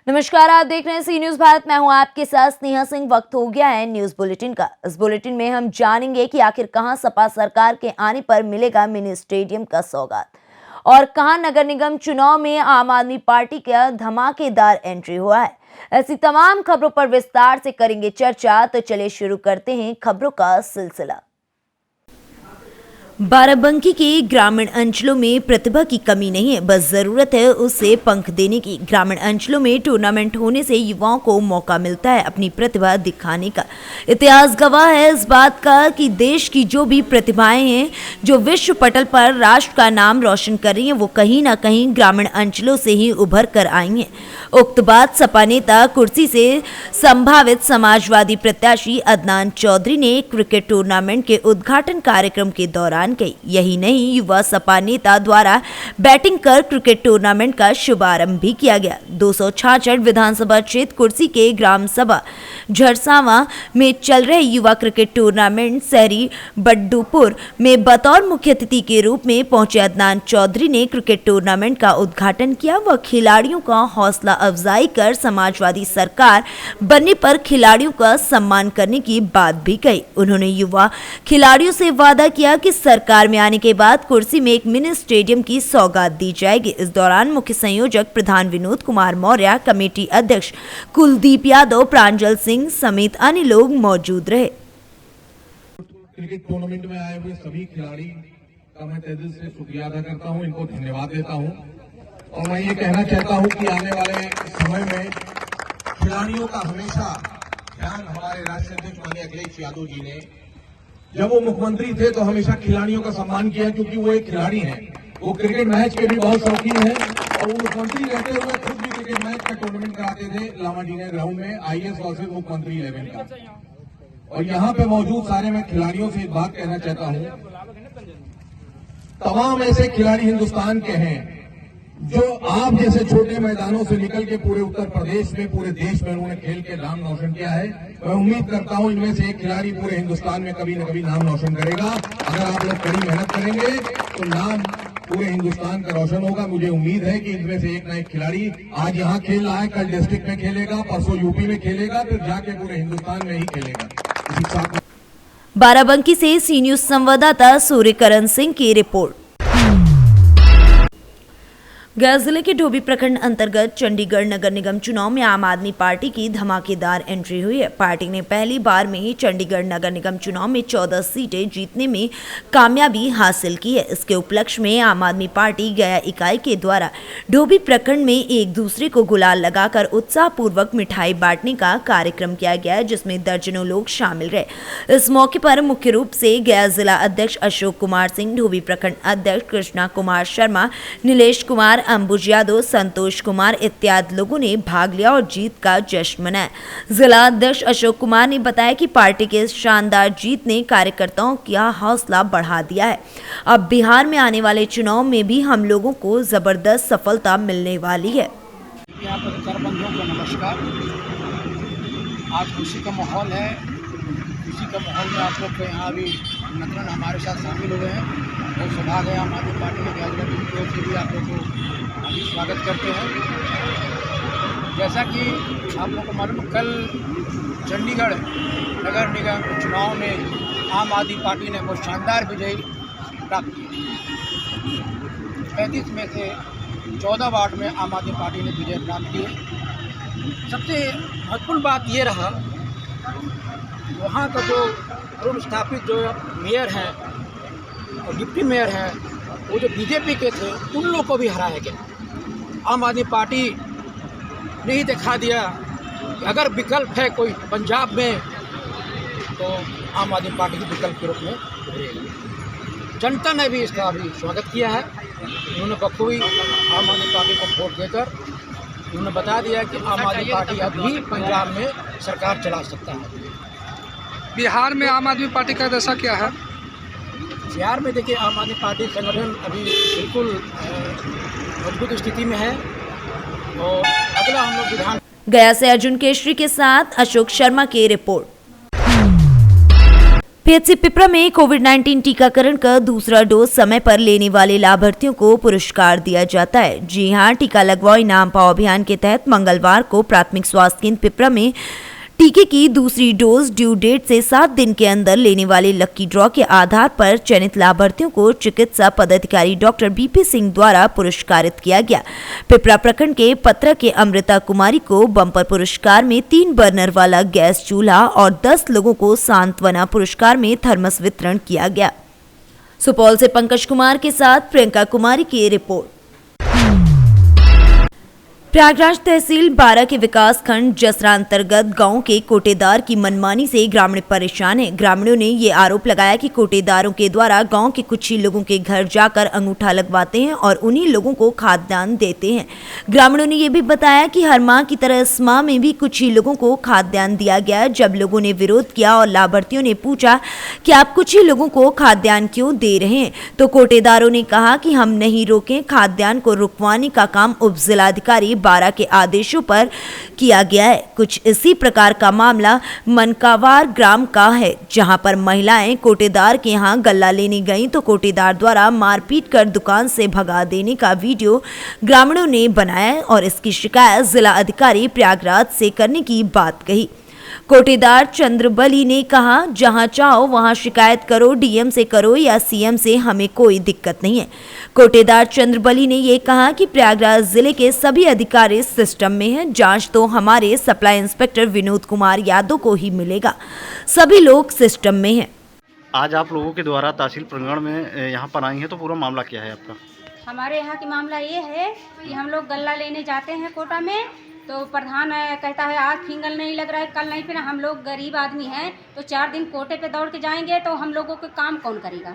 नमस्कार, आप देख रहे हैं सी न्यूज भारत। मैं हूं आपके साथ स्नेहा सिंह। वक्त हो गया है न्यूज बुलेटिन का। इस बुलेटिन में हम जानेंगे कि आखिर कहां सपा सरकार के आने पर मिलेगा मिनी स्टेडियम का सौगात और कहां नगर निगम चुनाव में आम आदमी पार्टी का धमाकेदार एंट्री हुआ है। ऐसी तमाम खबरों पर विस्तार से करेंगे चर्चा। तो चलिए शुरू करते हैं खबरों का सिलसिला। बाराबंकी के ग्रामीण अंचलों में प्रतिभा की कमी नहीं है, बस जरूरत है उसे पंख देने की। ग्रामीण अंचलों में टूर्नामेंट होने से युवाओं को मौका मिलता है अपनी प्रतिभा दिखाने का। इतिहास गवाह है इस बात का कि देश की जो भी प्रतिभाएं हैं जो विश्व पटल पर राष्ट्र का नाम रोशन कर रही हैं, वो कहीं ना कहीं ग्रामीण अंचलों से ही उभर कर आई हैं। उक्त बात सपा नेता कुर्सी से संभावित समाजवादी प्रत्याशी अदनान चौधरी ने क्रिकेट टूर्नामेंट के उद्घाटन कार्यक्रम के दौरान कही। यही नहीं, युवा सपा नेता द्वारा बैटिंग कर क्रिकेट टूर्नामेंट का शुभारंभ भी किया गया। 266 विधानसभा क्षेत्र कुर्सी के ग्राम सभा झरसावा में चल रहे युवा क्रिकेट टूर्नामेंट शहरी बड्डूपुर में बतौर मुख्य अतिथि के रूप में पहुंचे अदनान चौधरी ने क्रिकेट टूर्नामेंट का उद्घाटन किया। वह खिलाड़ियों का हौसला अफजाई कर समाजवादी सरकार बनने पर खिलाड़ियों का सम्मान करने की बात भी कही। उन्होंने युवा खिलाड़ियों से वादा किया कि सरकार में आने के बाद कुर्सी में एक मिनी स्टेडियम की सौगात दी जाएगी। इस दौरान मुख्य संयोजक प्रधान विनोद कुमार मौर्य, कमेटी अध्यक्ष कुलदीप यादव, प्रांजल सिंह समेत अन्य लोग मौजूद रहे। क्रिकेट टूर्नामेंट में आए हुए सभी खिलाड़ी का मैं तहे दिल से शुक्रिया अदा करता हूं, इनको धन्यवाद देता हूं और मैं ये कहना चाहता हूं कि आने वाले समय में खिलाड़ियों का हमेशा ध्यान हमारे राष्ट्रीय अध्यक्ष माननीय अखिलेश यादव जी ने, जब वो मुख्यमंत्री थे तो हमेशा खिलाड़ियों का सम्मान किया, क्योंकि वो एक खिलाड़ी हैं। वो क्रिकेट मैच के भी बहुत शौकीन हैं और वो मुख्यमंत्री रहते हुए खुद भी क्रिकेट मैच का टूर्नामेंट कराते थे लामाडीना ग्राउंड में, आईएएस वर्सेस मुख्यमंत्री 11 का। और यहाँ पे मौजूद सारे मैं खिलाड़ियों से एक बात कहना चाहता हूँ, तमाम ऐसे खिलाड़ी हिंदुस्तान के हैं जो आप जैसे छोटे मैदानों से निकल के पूरे उत्तर प्रदेश में, पूरे देश में उन्होंने खेल के नाम रोशन किया है। मैं उम्मीद करता हूं इनमें से एक खिलाड़ी पूरे हिंदुस्तान में कभी न कभी नाम रोशन करेगा। अगर आप लोग कड़ी मेहनत करेंगे तो नाम पूरे हिंदुस्तान का रोशन होगा। मुझे उम्मीद है कि इनमें से एक न एक खिलाड़ी आज यहाँ खेल रहा है, कल डिस्ट्रिक्ट में खेलेगा, परसों यूपी में खेलेगा, फिर जाके पूरे हिंदुस्तान में ही खेलेगा। इसी साथ बाराबंकी से सी न्यूज संवाददाता सूर्यकरण सिंह की रिपोर्ट। गया जिले के ढोबी प्रखंड अंतर्गत चंडीगढ़ नगर निगम चुनाव में आम आदमी पार्टी की धमाकेदार एंट्री हुई है। पार्टी ने पहली बार में ही चंडीगढ़ नगर निगम चुनाव में 14 सीटें जीतने में कामयाबी हासिल की है। इसके उपलक्ष्य में आम आदमी पार्टी गया इकाई के द्वारा ढोबी प्रखंड में एक दूसरे को गुलाल लगाकर उत्साहपूर्वक मिठाई बांटने का कार्यक्रम किया गया है, जिसमें दर्जनों लोग शामिल रहे। इस मौके पर मुख्य रूप से गया जिला अध्यक्ष अशोक कुमार सिंह, ढोबी प्रखंड अध्यक्ष कृष्णा कुमार शर्मा, नीलेश कुमार, अंबुज यादव, संतोष कुमार इत्यादि लोगों ने भाग लिया और जीत का जश्न मनाया। जिला अध्यक्ष अशोक कुमार ने बताया कि पार्टी के शानदार जीत ने कार्यकर्ताओं का हौसला बढ़ा दिया है। अब बिहार में आने वाले चुनाव में भी हम लोगों को जबरदस्त सफलता मिलने वाली है। यहाँ पर सरबंधों को नमस्कार। आज खुशी का माहौल है। खुशी का माहौल में आप लोग को यहाँ अभी नकलन हमारे साथ शामिल हुए हैं। बहुत सौभाग्य है। आम आदमी पार्टी के ग्यारह की ओर से भी आप लोग को अभी स्वागत करते हैं। जैसा कि आप लोग को मालूम, कल चंडीगढ़ नगर निगम चुनाव में आम आदमी पार्टी ने बहुत शानदार विजय प्राप्त की। 35 में से 14 वार्ड में आम आदमी पार्टी ने विजय प्राप्त की। सबसे महत्वपूर्ण बात ये रहा, वहाँ का जो पूर्व स्थापित जो मेयर हैं और डिप्टी मेयर हैं, वो जो बीजेपी के थे, उन लोगों को भी हराया गया। आम आदमी पार्टी ने ही दिखा दिया कि अगर विकल्प है कोई पंजाब में, तो आम आदमी पार्टी के विकल्प के रूप में उभरेगी। जनता ने भी इसका अभी स्वागत किया है। उन्होंने बखूबी आम आदमी पार्टी को वोट देकर उन्होंने बता दिया कि आम आदमी पार्टी अब भी पंजाब में सरकार चला सकता है। बिहार में आम आदमी पार्टी का दशा क्या है? बिहार में देखिए, आम आदमी पार्टी संगठन अभी बिल्कुल मजबूत स्थिति में है और अगला हम लोग विधान। गया से अर्जुन केशरी के साथ अशोक शर्मा की रिपोर्ट। पीएचसी पिपरा में कोविड-19 टीकाकरण का दूसरा डोज समय पर लेने वाले लाभार्थियों को पुरस्कार दिया जाता है। जी हां, टीका लगवाओ इनाम पाओ अभियान के तहत मंगलवार को प्राथमिक स्वास्थ्य केंद्र पिपरा में टीके की दूसरी डोज ड्यू डेट से 7 दिन के अंदर लेने वाले लक्की ड्रॉ के आधार पर चयनित लाभार्थियों को चिकित्सा पदाधिकारी डॉक्टर बीपी सिंह द्वारा पुरस्कारित किया गया। पिपरा प्रखंड के पत्रा के अमृता कुमारी को बम्पर पुरस्कार में 3 बर्नर वाला गैस चूल्हा और 10 लोगों को सांत्वना पुरस्कार में थर्मस वितरण किया गया। सुपौल से पंकज कुमार के साथ प्रियंका कुमारी की रिपोर्ट। प्रयागराज तहसील 12 के विकास खंड जसरा अंतर्गत गांव के कोटेदार की मनमानी से ग्रामीण परेशान हैं। ग्रामीणों ने ये आरोप लगाया कि कोटेदारों के द्वारा गांव के कुछ ही लोगों के घर जाकर अंगूठा लगवाते हैं और उन्हीं लोगों को खाद्यान्न देते हैं। ग्रामीणों ने ये भी बताया कि हर माह की तरह इस माह में भी कुछ ही लोगों को खाद्यान्न दिया गया। जब लोगों ने विरोध किया और लाभार्थियों ने पूछा कि आप कुछ ही लोगों को खाद्यान्न क्यों दे रहे हैं, तो कोटेदारों ने कहा कि हम नहीं रोकें, खाद्यान्न को रुकवाने का काम उप जिलाधिकारी 12 के आदेशों पर किया गया है। कुछ इसी प्रकार का मामला मनकावार ग्राम का है, जहां पर महिलाएं कोटेदार के यहां गल्ला लेने गईं तो कोटेदार द्वारा मारपीट कर दुकान से भगा देने का वीडियो ग्रामीणों ने बनाया और इसकी शिकायत जिला अधिकारी प्रयागराज से करने की बात कही। कोटेदार चंद्रबली ने कहा, जहां चाहो वहां शिकायत करो, डीएम से करो या सीएम से, हमें कोई दिक्कत नहीं है। कोटेदार चंद्रबली ने ये कहा कि प्रयागराज जिले के सभी अधिकारी सिस्टम में हैं, जांच तो हमारे सप्लाई इंस्पेक्टर विनोद कुमार यादव को ही मिलेगा, सभी लोग सिस्टम में हैं। आज आप लोगों के द्वारा तहसील प्रांगण में यहाँ पर आई हैं, तो पूरा मामला क्या है आपका? हमारे यहाँ की मामला ये है कि हम लोग गल्ला लेने जाते हैं कोटा में, तो प्रधान कहता है आज फिंगल नहीं लग रहा है, कल नहीं, फिर हम लोग गरीब आदमी हैं तो 4 दिन कोटे पे दौड़ के जाएंगे तो हम लोगों को काम कौन करेगा।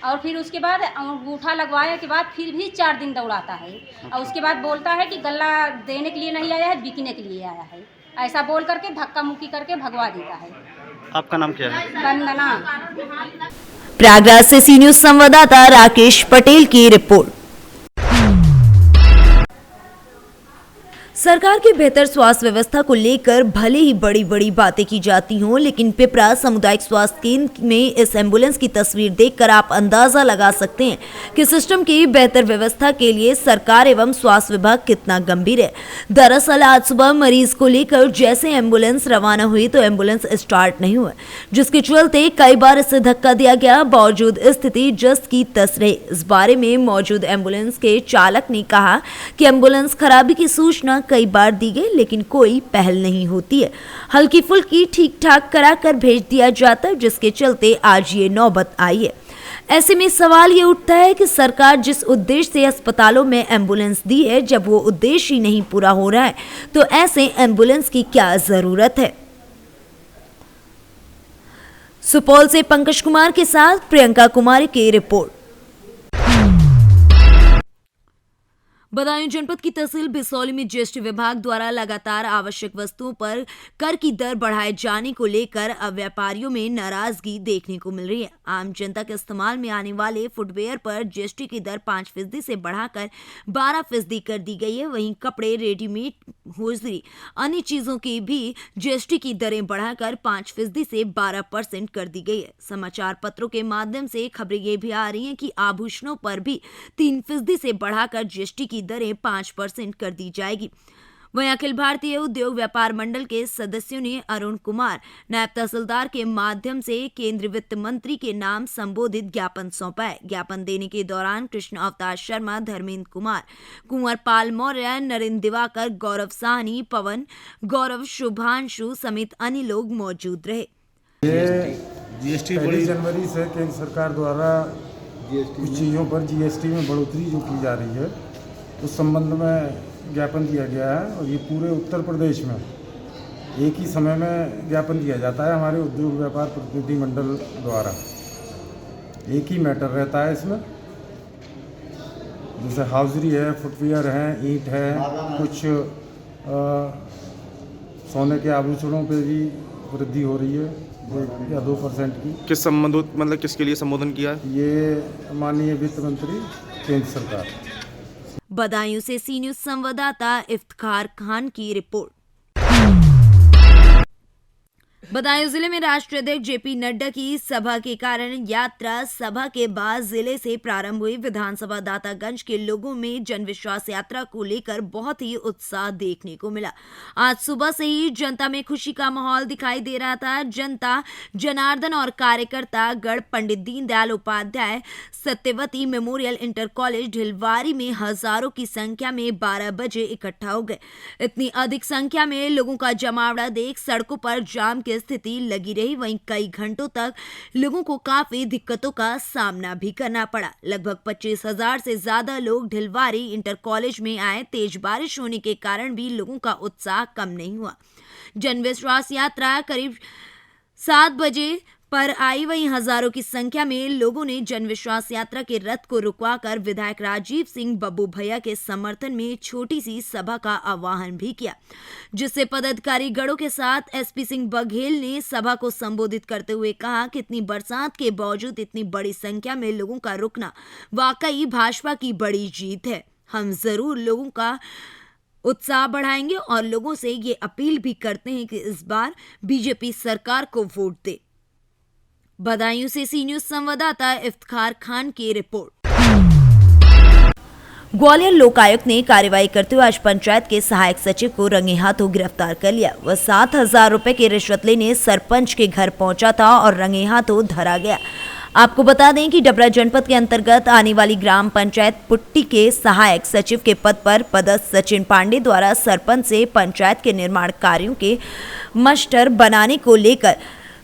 और फिर उसके बाद अंगूठा लगवाए के बाद फिर भी 4 दिन दौड़ाता है और उसके बाद बोलता है कि गल्ला देने के लिए नहीं आया है, बिकने के लिए आया है। ऐसा बोल करके धक्का मुक्की करके भगवा देता है। आपका नाम क्या है? वंदना। प्रयागराज से सी न्यूज संवाददाता राकेश पटेल की रिपोर्ट। सरकार की बेहतर स्वास्थ्य व्यवस्था को लेकर भले ही बड़ी बड़ी बातें की जाती हों, लेकिन पिपरा सामुदायिक स्वास्थ्य केंद्र में इस एम्बुलेंस की तस्वीर देखकर आप अंदाजा लगा सकते हैं कि सिस्टम की बेहतर व्यवस्था के लिए सरकार एवं स्वास्थ्य विभाग कितना गंभीर है। दरअसल आज सुबह मरीज को लेकर जैसे एम्बुलेंस रवाना हुई तो एम्बुलेंस स्टार्ट नहीं हुआ, जिसके चलते कई बार इसे धक्का दिया गया। बावजूद स्थिति जस की तस रही। इस बारे में मौजूद एम्बुलेंस के चालक ने कहा कि एम्बुलेंस खराबी की सूचना कई बार दी गई, लेकिन कोई पहल नहीं होती है। हल्की फुल्की ठीक ठाक कराकर भेज दिया जाता है, जिसके चलते आज ये नौबत आई है। ऐसे में सवाल ये उठता है कि सरकार जिस उद्देश्य से अस्पतालों में एम्बुलेंस दी है, जब वो उद्देश्य ही नहीं पूरा हो रहा है तो ऐसे एम्बुलेंस की क्या जरूरत है। सुपौल से पंकज कुमार के साथ प्रियंका कुमारी की रिपोर्ट। बदायूं जनपद की तहसील बिसौली में जीएसटी विभाग द्वारा लगातार आवश्यक वस्तुओं पर कर की दर बढ़ाए जाने को लेकर अब व्यापारियों में नाराजगी देखने को मिल रही है। आम जनता के इस्तेमाल में आने वाले फुटवेयर पर जीएसटी की दर 5% से बढ़ाकर 12% कर दी गई है। वहीं कपड़े, रेडीमेड, होजरी, अन्य चीजों की भी जीएसटी की दरें बढ़ाकर 5% से 12% कर दी गई है। समाचार पत्रों के माध्यम से खबरें ये भी आ रही हैं कि आभूषणों पर भी 3% से बढ़ाकर जीएसटी की दरें 5% कर दी जाएगी। वहीं अखिल भारतीय उद्योग व्यापार मंडल के सदस्यों ने अरुण कुमार, नायब तहसीलदार के माध्यम से केंद्रीय वित्त मंत्री के नाम संबोधित ज्ञापन सौंपा है। ज्ञापन देने के दौरान कृष्ण अवतार शर्मा, धर्मेंद्र कुमार, कुंवर पाल मौर्य, नरेंद्र दिवाकर, गौरव साहनी, पवन गौरव, शुभांशु समेत अन्य लोग मौजूद रहे। जीएसटी 1 जनवरी से केंद्र सरकार द्वारा कुछ चीज़ों पर जीएसटी में बढ़ोतरी जो की जा रही है, उस संबंध में ज्ञापन दिया गया है और ये पूरे उत्तर प्रदेश में एक ही समय में ज्ञापन दिया जाता है हमारे उद्योग व्यापार प्रतिनिधि मंडल द्वारा। एक ही मैटर रहता है इसमें, जैसे हाउजरी है, फुटवियर है, ईंट है, कुछ सोने के आभूषणों पे भी वृद्धि हो रही है 1 या 2% की। किस संबंधित मतलब किसके लिए संबोधन किया है? ये माननीय वित्त मंत्री केंद्र सरकार। बदायूं से सी न्यूज संवाददाता इफ्तिखार खान की रिपोर्ट। बदायूं जिले में राष्ट्रीय अध्यक्ष जेपी नड्डा की सभा के कारण यात्रा सभा के बाद जिले से प्रारंभ हुई। विधानसभा दातागंज के लोगों में जन विश्वास यात्रा को लेकर बहुत ही उत्साह देखने को मिला। आज सुबह से ही जनता में खुशी का माहौल दिखाई दे रहा था। जनता जनार्दन और कार्यकर्ता गढ़ Pandit Deendayal Upadhyay Satyavati memorial inter college Dhilwari में हजारों की संख्या में 12 बजे इकट्ठा हो गए। इतनी अधिक संख्या में लोगों का जमावड़ा देख सड़कों पर जाम की स्थिति लगी रही। वहीं कई घंटों तक लोगों को काफी दिक्कतों का सामना भी करना पड़ा। लगभग 25,000 से ज्यादा लोग ढिलवारी इंटर कॉलेज में आए। तेज बारिश होने के कारण भी लोगों का उत्साह कम नहीं हुआ। जन विश्वास यात्रा करीब 7 बजे पर आई। वहीं हजारों की संख्या में लोगों ने जन विश्वास यात्रा के रथ को रुकवाकर विधायक राजीव सिंह बब्बू भैया के समर्थन में छोटी सी सभा का आह्वान भी किया, जिससे पदाधिकारी गणों के साथ एसपी सिंह बघेल ने सभा को संबोधित करते हुए कहा कि इतनी बरसात के बावजूद इतनी बड़ी संख्या में लोगों का रुकना वाकई भाजपा की बड़ी जीत है। हम जरूर लोगों का उत्साह बढ़ाएंगे और लोगों से ये अपील भी करते हैं कि इस बार बीजेपी सरकार को वोट दे। बदायूं से सी न्यूज संवाददाता इफ्तिखार खान की रिपोर्ट। ग्वालियर लोकायुक्त ने कार्रवाई करते हुए आज पंचायत के सहायक सचिव को रंगे हाथों गिरफ्तार कर लिया। वह 7,000 रुपए की रिश्वत लेने सरपंच के घर पहुंचा था और रंगे हाथों धरा गया। आपको बता दें कि डबरा जनपद के अंतर्गत आने वाली ग्राम पंचायत पुट्टी के सहायक सचिव के पद पर पदस्थ सचिन पांडे द्वारा सरपंच से पंचायत के निर्माण कार्यों के मस्टर बनाने को लेकर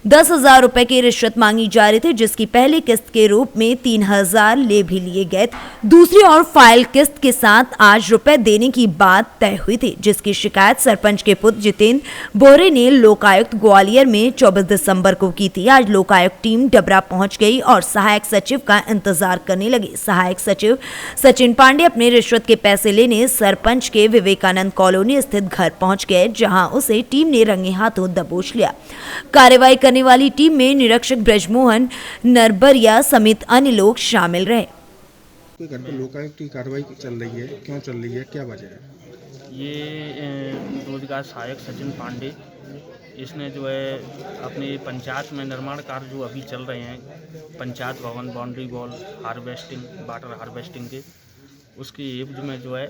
10,000 रुपए की रिश्वत मांगी जा रही थी, जिसकी पहली किस्त के रूप में 3,000 ले भी लिए गए। दूसरी ओर फाइल किस्त के साथ आज रुपए देने की बात तय हुई थी, जिसकी शिकायत सरपंच के पुत्र जितेंद्र बोरे ने लोकायुक्त ग्वालियर में 24 दिसंबर को की थी। आज लोकायुक्त टीम डबरा पहुंच गई और सहायक सचिव का इंतजार करने लगी। सहायक सचिव सचिन पांडे अपने रिश्वत के पैसे लेने सरपंच के विवेकानंद कॉलोनी स्थित घर पहुंच गए, जहां उसे टीम ने रंगे हाथों दबोच लिया। कार्रवाई करने वाली टीम में निरीक्षक ब्रजमोहन नरबरिया समेत अन्य लोग शामिल रहे। कोई घर पर लोकायुक्त की कार्रवाई चल रही है, क्यों चल रही है, क्या वजह है? ये रोजगार सहायक सचिन पांडे, इसने जो है अपने पंचायत में निर्माण कार्य जो अभी चल रहे हैं, पंचायत भवन, boundary wall, harvesting, water harvesting के, उसकी एवज में जो है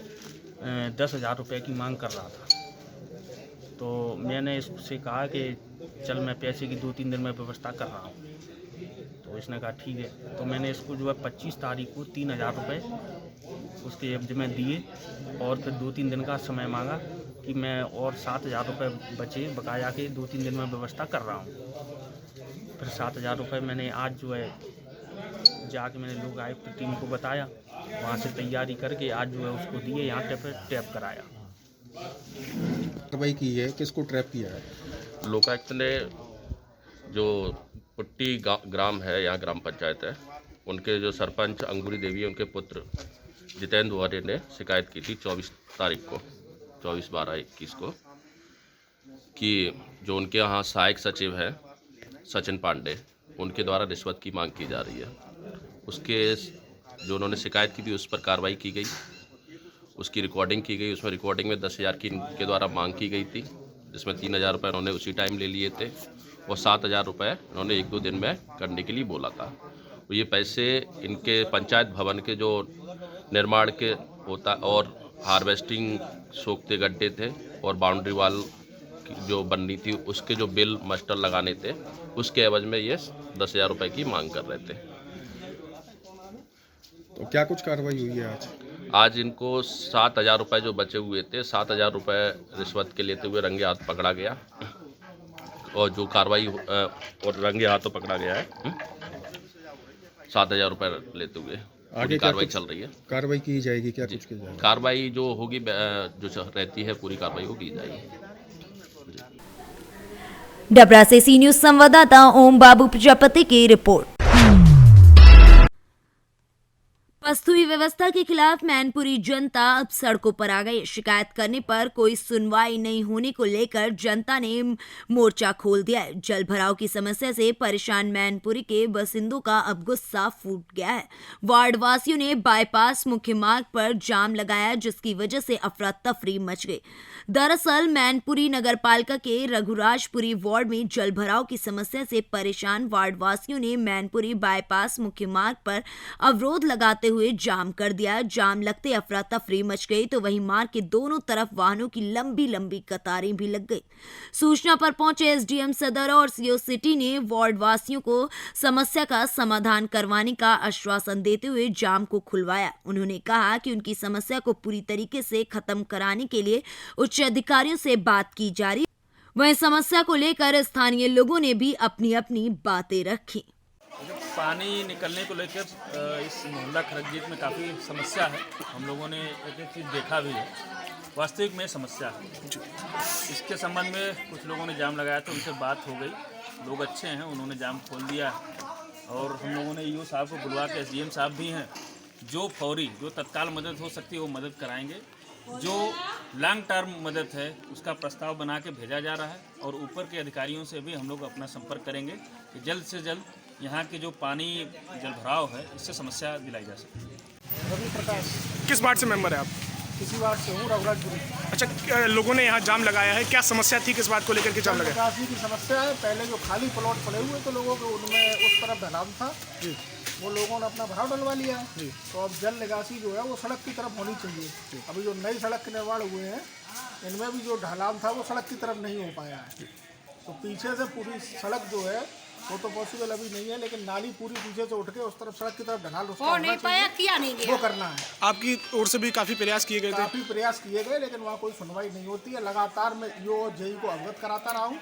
10,000 रुपये की मांग कर रहा था। तो मैंने इससे कहा कि चल मैं पैसे की 2-3 दिन में व्यवस्था कर रहा हूँ। तो इसने कहा ठीक है। तो मैंने इसको जो है 25 तारीख को 3,000 रुपये उसके एवज में दिए और फिर 2-3 दिन का समय मांगा कि मैं और 7,000 रुपये बचे बकाया के 2-3 दिन में व्यवस्था कर रहा हूँ। फिर 7,000 रुपये मैंने आज जो है जाके मैंने लोकायुक्त टीम को बताया, वहाँ से तैयारी करके आज जो है उसको दिए, यहाँ टैप कराया। कार्रवाई की है, किसको ट्रैप किया है? लोकायुक्त ने जो पुट्टी ग्राम है, यहाँ ग्राम पंचायत है, उनके जो सरपंच अंगूरी देवी उनके पुत्र जितेंद्र बोरे ने शिकायत की थी 24 तारीख को, 24/12/21 को, कि जो उनके यहाँ सहायक सचिव है सचिन पांडे, उनके द्वारा रिश्वत की मांग की जा रही है। उसके जो उन्होंने शिकायत की थी उस पर कार्रवाई की गई, उसकी रिकॉर्डिंग की गई। उसमें रिकॉर्डिंग में 10,000 की इनके द्वारा मांग की गई थी, जिसमें 3,000 रुपये उन्होंने उसी टाइम ले लिए थे और 7,000 रुपये उन्होंने 1-2 दिन में करने के लिए बोला था। तो ये पैसे इनके पंचायत भवन के जो निर्माण के होता और हार्वेस्टिंग सोखते गड्ढे थे और बाउंड्री वाल जो बननी थी उसके जो बिल मास्टर लगाने थे, उसके एवज में ये 10,000 रुपये की मांग कर रहे थे। तो क्या कुछ कार्रवाई हुई है आज? आज इनको 7,000 रुपये जो बचे हुए थे, 7,000 रुपये रिश्वत के लेते हुए रंगे हाथ पकड़ा गया और जो कार्रवाई और रंगे हाथों पकड़ा गया है 7,000 रुपये लेते हुए। आगे कार्रवाई चल रही है। कार्रवाई की जाएगी, क्या कुछ की जाएगी? कार्रवाई जो होगी जो रहती है पूरी कार्रवाई वो की जाएगी। डबरा से सी न्यूज संवाददाता ओम बाबू प्रजापति की रिपोर्ट। वस्तु व्यवस्था के खिलाफ मैनपुरी जनता अब सड़कों पर आ गई। शिकायत करने पर कोई सुनवाई नहीं होने को लेकर जनता ने मोर्चा खोल दिया है। जल भराव की समस्या से परेशान मैनपुरी के बासिंदों का अब गुस्सा फूट गया है। वार्ड वासियों ने बाईपास मुख्य मार्ग पर जाम लगाया, जिसकी वजह से अफरा तफरी मच गई। दरअसल मैनपुरी नगरपालिका के रघुराजपुरी वार्ड में जल भराव की समस्या से परेशान वार्ड वासियों ने मैनपुरी बाईपास मुख्य मार्ग पर अवरोध लगाते हुए जाम कर दिया। जाम लगते अफरा तफरी मच गई तो वहीं मार्ग के दोनों तरफ वाहनों की लंबी लंबी कतारें भी लग गई। सूचना पर पहुंचे एसडीएम सदर और सीओ सिटी ने वार्ड वासियों को समस्या का समाधान करवाने का आश्वासन देते हुए जाम को खुलवाया। उन्होंने कहा कि उनकी समस्या को पूरी तरीके से खत्म कराने के लिए उच्च अधिकारियों से बात की जा रही। वहीं समस्या को लेकर स्थानीय लोगों ने भी अपनी अपनी बातें रखी। पानी निकलने को लेकर इस मोहल्ला खरकजीत में काफ़ी समस्या है। हम लोगों ने एक एक चीज़ देखा भी है, वास्तविक में समस्या है। इसके संबंध में कुछ लोगों ने जाम लगाया तो उनसे बात हो गई। लोग अच्छे हैं, उन्होंने जाम खोल दिया और हम लोगों ने ईओ साहब को बुलवा के, एसडीएम साहब भी हैं, जो फौरी जो तत्काल मदद हो सकती है वो मदद कराएंगे। जो लॉन्ग टर्म मदद है उसका प्रस्ताव बना के भेजा जा रहा है और ऊपर के अधिकारियों से भी हम लोग अपना संपर्क करेंगे कि जल्द से जल्द यहाँ के जो पानी जल भराव है इससे समस्या दिलाई जा सके। रवि प्रकाश। किस वार्ड से मेंबर है आप? किसी वार्ड से हूँ, रघुराजपुरी। अच्छा, लोगों ने यहाँ जाम लगाया है, क्या समस्या थी, किस बात को लेकर के जाम लगाया? निकासी की समस्या है। पहले जो खाली प्लॉट पड़े हुए तो लोगों को उनमें उस तरफ ढलान था जी, वो लोगों ने अपना भराव डलवा लिया है जी। तो अब जल निकासी जो है वो सड़क की तरफ होनी चाहिए। अभी जो नई सड़क के निर्माण हुए हैं इनमें भी जो ढलान था वो सड़क की तरफ नहीं हो पाया है। तो पीछे से पूरी सड़क जो है वो तो पॉसिबल अभी नहीं है, लेकिन नाली पूरी पीछे से उठ के उस तरफ सड़क की तरफ ढलाल वो करना है। आपकी ओर से भी काफ़ी प्रयास किए गए थे? काफ़ी प्रयास किए गए, लेकिन वहाँ कोई सुनवाई नहीं होती है। लगातार मैं ईओ जेई को अवगत कराता रहा हूँ,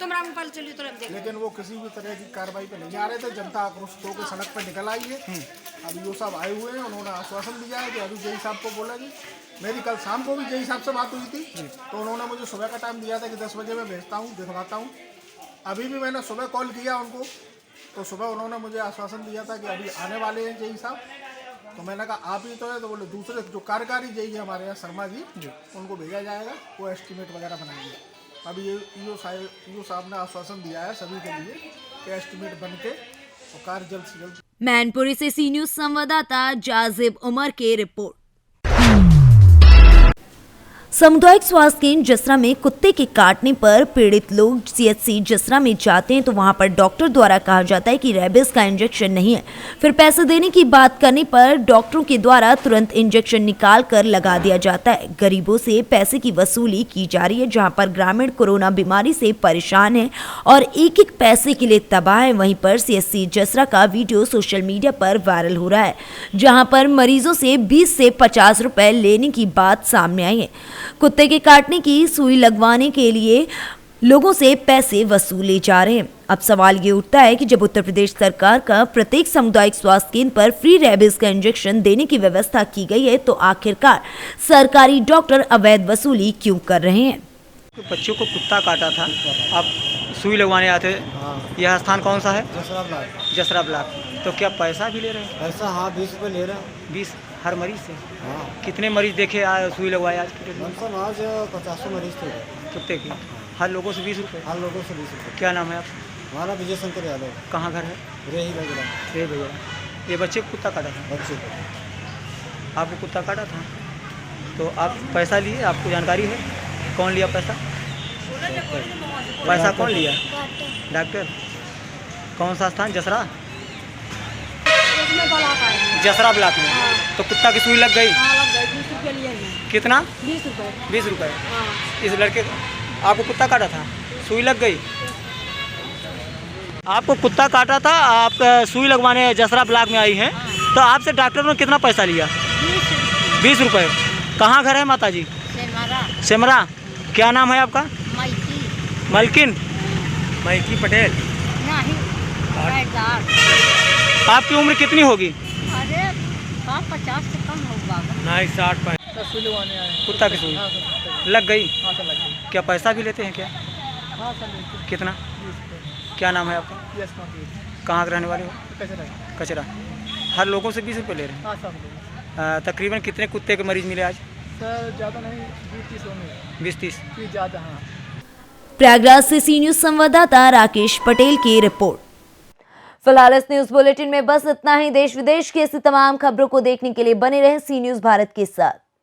लेकिन वो किसी भी तरह की कार्रवाई पे नहीं आ रहे थे। जनता आक्रोशित होकर सड़क पर निकल आई है। अब ईओ साहब आए हुए हैं, उन्होंने आश्वासन दिया है कि अभी जेई साहब को बोलेगी। मेरी कल शाम को भी जेई साहब से बात हुई थी, तो उन्होंने मुझे सुबह का टाइम दिया था कि 10 बजे मैं भेजता हूँ, दिखवाता हूँ। अभी भी मैंने सुबह कॉल किया उनको, तो सुबह उन्होंने मुझे आश्वासन दिया था कि अभी आने वाले हैं जेई साहब। तो मैंने कहा आप ही तो है, तो बोले दूसरे जो कार्यकारी जेई है हमारे यहाँ शर्मा जी, उनको भेजा जाएगा, वो एस्टीमेट वगैरह बनाएंगे। अभी ये ईओ साहब ने आश्वासन दिया है सभी के लिए कि एस्टीमेट बन के और कार्य जल्द से जल्द। मैनपुरी से सी न्यूज संवाददाता जाजिब उमर की रिपोर्ट। सामुदायिक स्वास्थ्य केंद्र जसरा में कुत्ते के काटने पर पीड़ित लोग सीएचसी जसरा में जाते हैं तो वहां पर डॉक्टर द्वारा कहा जाता है कि रेबीज का इंजेक्शन नहीं है। फिर पैसे देने की बात करने पर डॉक्टरों के द्वारा तुरंत इंजेक्शन निकाल कर लगा दिया जाता है। गरीबों से पैसे की वसूली की जा रही है। जहां पर ग्रामीण कोरोना बीमारी से परेशान है और एक एक पैसे के लिए तबाह है, वहीं पर सीएचसी जसरा का वीडियो सोशल मीडिया पर वायरल हो रहा है, जहां पर मरीजों से 20 से 50 रुपए लेने की बात सामने आई है। कुत्ते के काटने की सुई लगवाने के लिए लोगों से पैसे वसूले जा रहे हैं। अब सवाल ये उठता है कि जब उत्तर प्रदेश सरकार का प्रत्येक सामुदायिक स्वास्थ्य केंद्र पर फ्री रेबीज का इंजेक्शन देने की व्यवस्था की गई है, तो आखिरकार सरकारी डॉक्टर अवैध वसूली क्यों कर रहे हैं? तो बच्चों को कुत्ता काटा था, आप सुई लगवाने आते। यह स्थान कौन सा है? जसरा ब्लॉक। तो क्या पैसा भी ले रहे हैं? पैसा हाँ 20 रुपये ले रहे हैं। 20 हर मरीज से? हाँ। कितने मरीज देखे सुई लगवाए आज के डेट में? आज 50 मरीज थे कुत्ते की। हर लोगों से 20 रुपये? हर लोगों से 20 रुपये। क्या नाम है आप? हमारा विजय शंकर यादव। कहाँ घर है? रेही वगैरह। ये बच्चे को कुत्ता काटा था? बच्चे को। आपको कुत्ता काटा था तो आप पैसा लिए? आपको जानकारी है कौन लिया पैसा? पैसा कौन लिया? डॉक्टर। कौन सा स्थान? जसरा? जसरा ब्लॉक में। तो कुत्ता की सुई लग गई? 20 रुपये लिए हैं। कितना? 20 रुपये। 20 रुपये। इस लड़के आपको कुत्ता काटा था, सुई लग गई? आपको कुत्ता काटा था, आप सुई लगवाने जसरा ब्लॉक में आई हैं, तो आपसे डॉक्टर ने कितना पैसा लिया? 20 रुपये। कहाँ घर है माता जी? सेमरा। क्या नाम है आपका? मलकिन। मैकी पटेल। आपकी उम्र कितनी होगी? अरे 50 से कम होगा। नहीं 60 सुई लगवाने आए। कुत्ता की सुई लग गई? हाँ सर लग गई। क्या पैसा भी लेते हैं क्या? हाँ सर लेते हैं। कितना? 20 रुपये। क्या नाम है आपका? Yes market. कहाँ के रहने वाले हो? कचरा। कचरा। हर लोगों से 20 रुपये ले रहे हैं? हाँ सब। तकरीबन कितने कुत्ते के मरीज मिले आज? सर ज़्यादा नहीं, 20-30 होंगे। 20-30 ज़्यादा, हाँ। प्रयागराज से सी न्यूज संवाददाता राकेश पटेल की रिपोर्ट। फिलहाल इस न्यूज बुलेटिन में बस इतना ही। देश विदेश की ऐसी तमाम खबरों को देखने के लिए बने रहें सी न्यूज भारत के साथ।